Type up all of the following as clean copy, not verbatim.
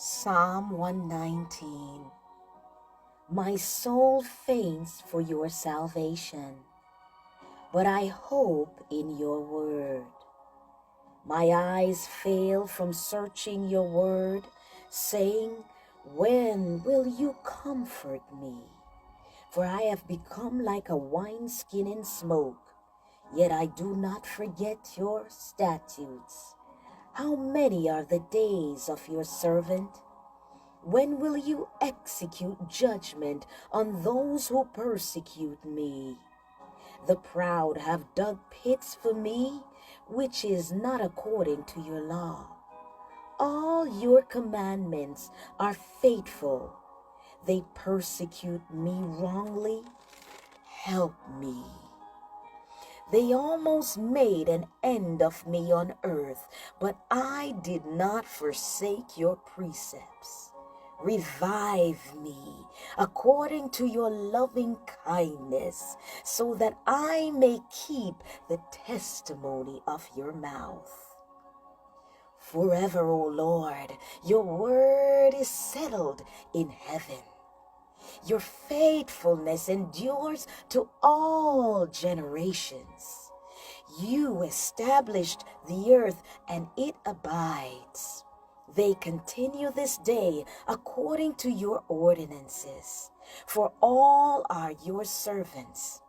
Psalm 119. My soul faints for your salvation, but I hope in your word. My eyes fail from searching your word, saying, when will you comfort me? For I have become like a wineskin in smoke, yet I do not forget your statutes. How many are the days of your servant? When will you execute judgment on those who persecute me? The proud have dug pits for me, which is not according to your law. All your commandments are faithful. They persecute me wrongly. Help me. They almost made an end of me on earth, but I did not forsake your precepts. Revive me according to your loving kindness, so that I may keep the testimony of your mouth. Forever, O Lord, your word is settled in heaven. Your faithfulness endures to all generations. You established the earth, and it abides. They continue this day according to your ordinances, for all are your servants.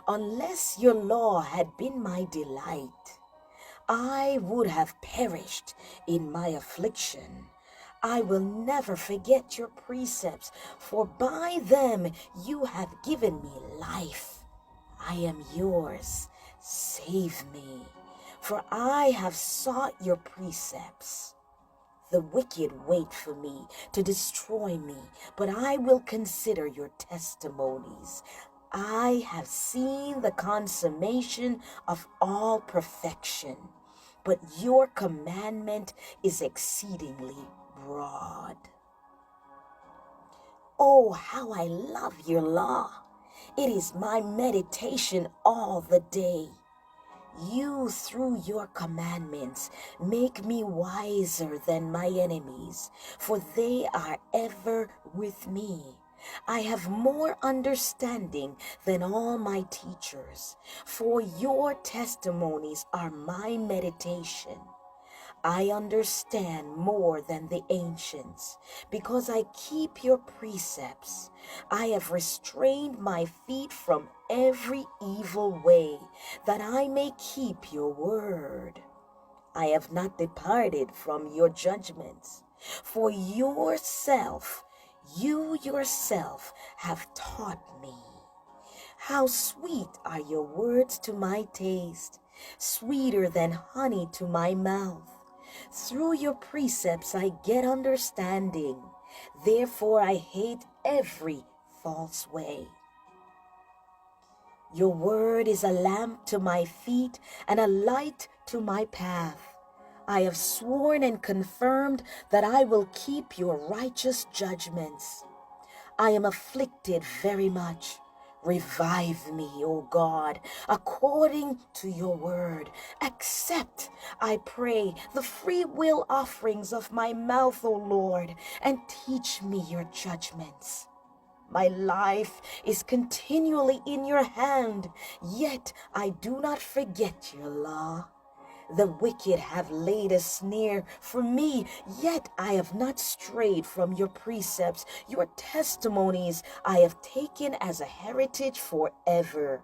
Unless your law had been my delight, I would have perished in my affliction. I will never forget your precepts, for by them you have given me life. I am yours. Save me, for I have sought your precepts. The wicked wait for me to destroy me, but I will consider your testimonies. I have seen the consummation of all perfection, but your commandment is exceedingly broad. Oh, how I love your law. It is my meditation all the day. You, through your commandments, make me wiser than my enemies, for they are ever with me. I have more understanding than all my teachers, for your testimonies are my meditation. I understand more than the ancients, because I keep your precepts. I have restrained my feet from every evil way, that I may keep your word. I have not departed from your judgments, for you yourself have taught me. How sweet are your words to my taste, sweeter than honey to my mouth. Through your precepts I get understanding. Therefore I hate every false way. Your word is a lamp to my feet and a light to my path. I have sworn and confirmed that I will keep your righteous judgments. I am afflicted very much. Revive me, O God, according to your word. Accept, I pray, the free will offerings of my mouth, O Lord, and teach me your judgments. My life is continually in your hand, yet I do not forget your law. The wicked have laid a snare for me, yet I have not strayed from your precepts. Your testimonies I have taken as a heritage forever,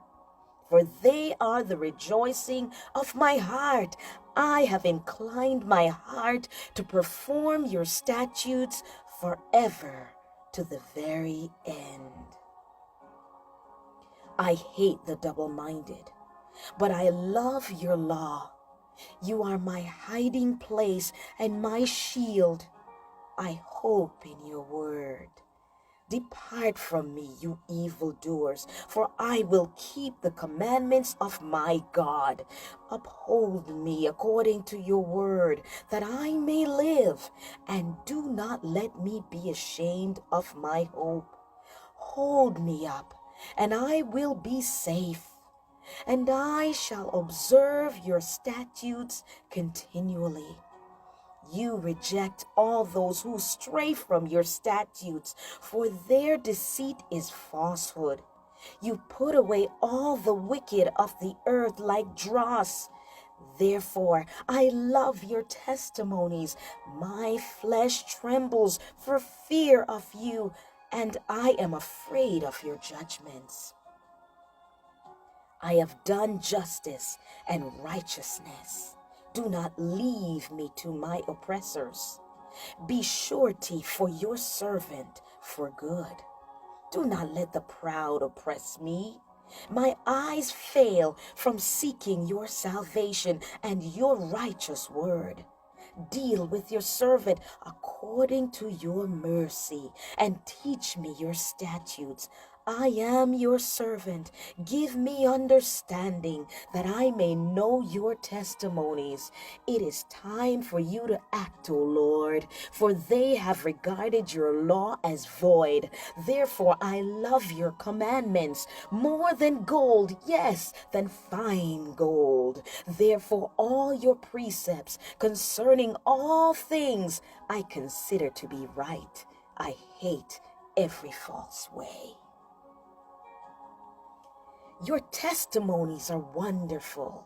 for they are the rejoicing of my heart. I have inclined my heart to perform your statutes forever to the very end. I hate the double-minded, but I love your law. You are my hiding place and my shield. I hope in your word. Depart from me, you evildoers, for I will keep the commandments of my God. Uphold me according to your word, that I may live, and do not let me be ashamed of my hope. Hold me up, and I will be safe, and I shall observe your statutes continually. You reject all those who stray from your statutes, for their deceit is falsehood. You put away all the wicked of the earth like dross. Therefore, I love your testimonies. My flesh trembles for fear of you, and I am afraid of your judgments. I have done justice and righteousness. Do not leave me to my oppressors. Be surety for your servant for good. Do not let the proud oppress me. My eyes fail from seeking your salvation and your righteous word. Deal with your servant according to your mercy and teach me your statutes. I am your servant. Give me understanding that I may know your testimonies. It is time for you to act, O Lord, for they have regarded your law as void. Therefore, I love your commandments more than gold, yes, than fine gold. Therefore, all your precepts concerning all things I consider to be right. I hate every false way. Your testimonies are wonderful.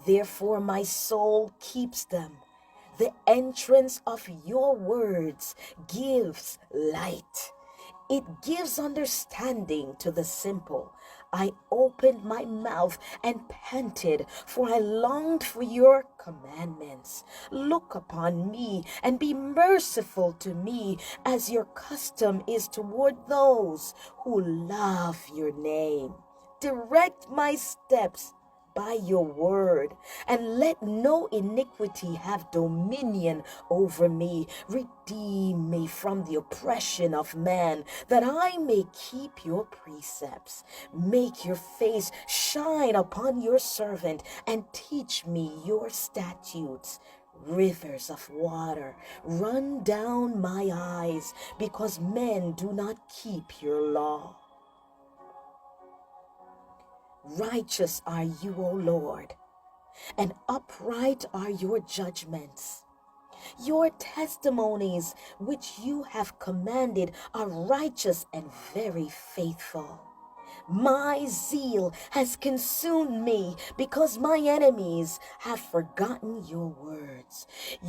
Therefore, my soul keeps them. The entrance of your words gives light. It gives understanding to the simple. I opened my mouth and panted, for I longed for your commandments. Look upon me and be merciful to me, as your custom is toward those who love your name. Direct my steps by your word, and let no iniquity have dominion over me. Redeem me from the oppression of man, that I may keep your precepts. Make your face shine upon your servant, and teach me your statutes. Rivers of water run down my eyes, because men do not keep your law. Righteous are you, O Lord, and upright are your judgments. Your testimonies, which you have commanded, are righteous and very faithful. My zeal has consumed me because my enemies have forgotten your words.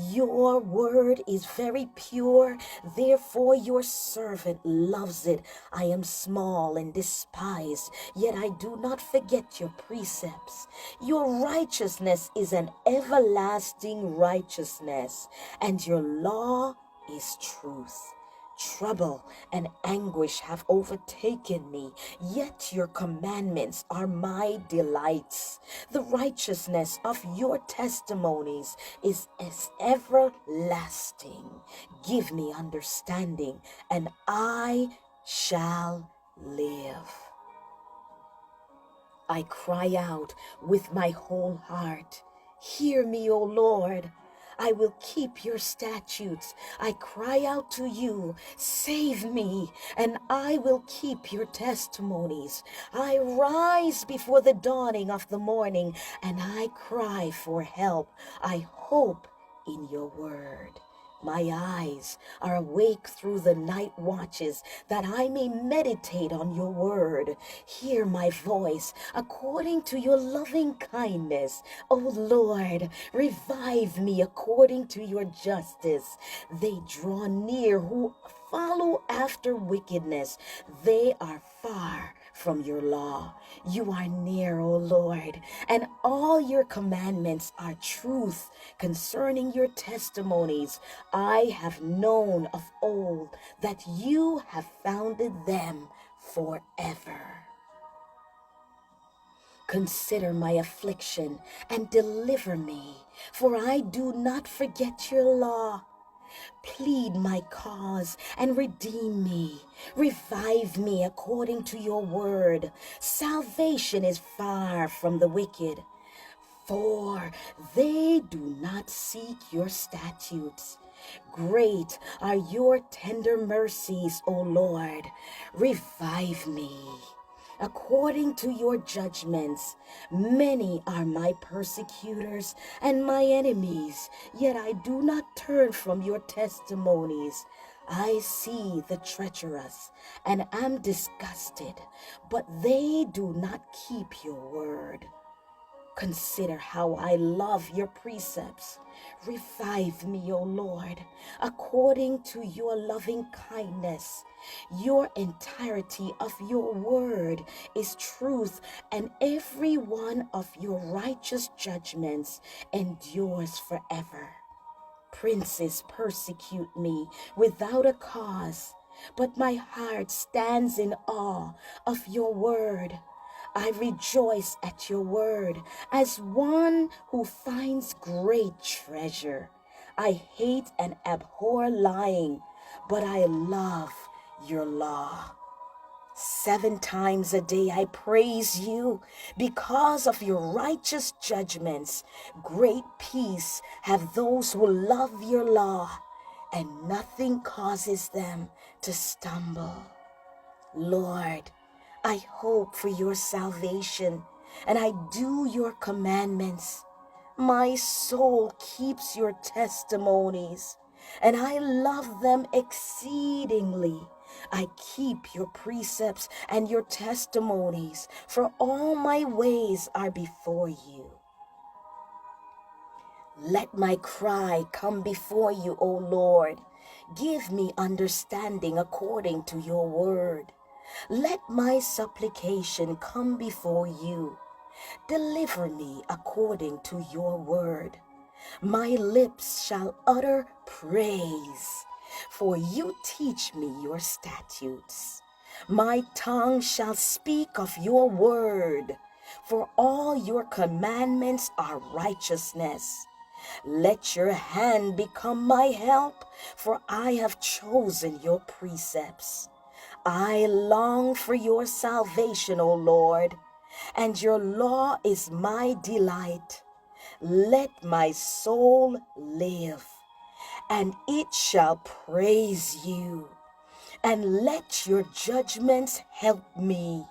Your word is very pure, therefore your servant loves it. I am small and despised, yet I do not forget your precepts. Your righteousness is an everlasting righteousness, and your law is truth. Trouble and anguish have overtaken me, yet your commandments are my delights. The righteousness of your testimonies is as everlasting. Give me understanding, and I shall live. I cry out with my whole heart. Hear me, O Lord. I will keep your statutes. I cry out to you, save me, and I will keep your testimonies. I rise before the dawning of the morning, and I cry for help. I hope in your word. My eyes are awake through the night watches, that I may meditate on your word. Hear my voice according to your loving kindness. O Lord, revive me according to your justice. They draw near who follow after wickedness. They are far from your law. You are near, O Lord, and all your commandments are truth. Concerning your testimonies, I have known of old that you have founded them forever. Consider my affliction and deliver me, for I do not forget your law. Plead my cause and redeem me. Revive me according to your word. Salvation is far from the wicked, for they do not seek your statutes. Great are your tender mercies, O Lord. Revive me. According to your judgments, many are my persecutors and my enemies, yet I do not turn from your testimonies. I see the treacherous and am disgusted, but they do not keep your word. Consider how I love your precepts. Revive me, O Lord, according to your loving kindness. Your entirety of your word is truth, and every one of your righteous judgments endures forever. Princes persecute me without a cause, but my heart stands in awe of your word. I rejoice at your word as one who finds great treasure. I hate and abhor lying, but I love your law. 7 times a day I praise you because of your righteous judgments. Great peace have those who love your law, and nothing causes them to stumble. Lord, I hope for your salvation, and I do your commandments. My soul keeps your testimonies, and I love them exceedingly. I keep your precepts and your testimonies, for all my ways are before you. Let my cry come before you, O Lord. Give me understanding according to your word. Let my supplication come before you. Deliver me according to your word. My lips shall utter praise, for you teach me your statutes. My tongue shall speak of your word, for all your commandments are righteousness. Let your hand become my help, for I have chosen your precepts. I long for your salvation, O Lord, and your law is my delight. Let my soul live, and it shall praise you. And let your judgments help me.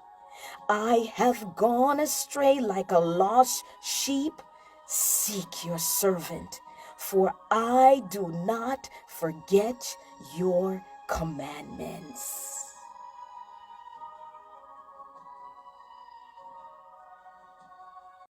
I have gone astray like a lost sheep. Seek your servant, for I do not forget your commandments.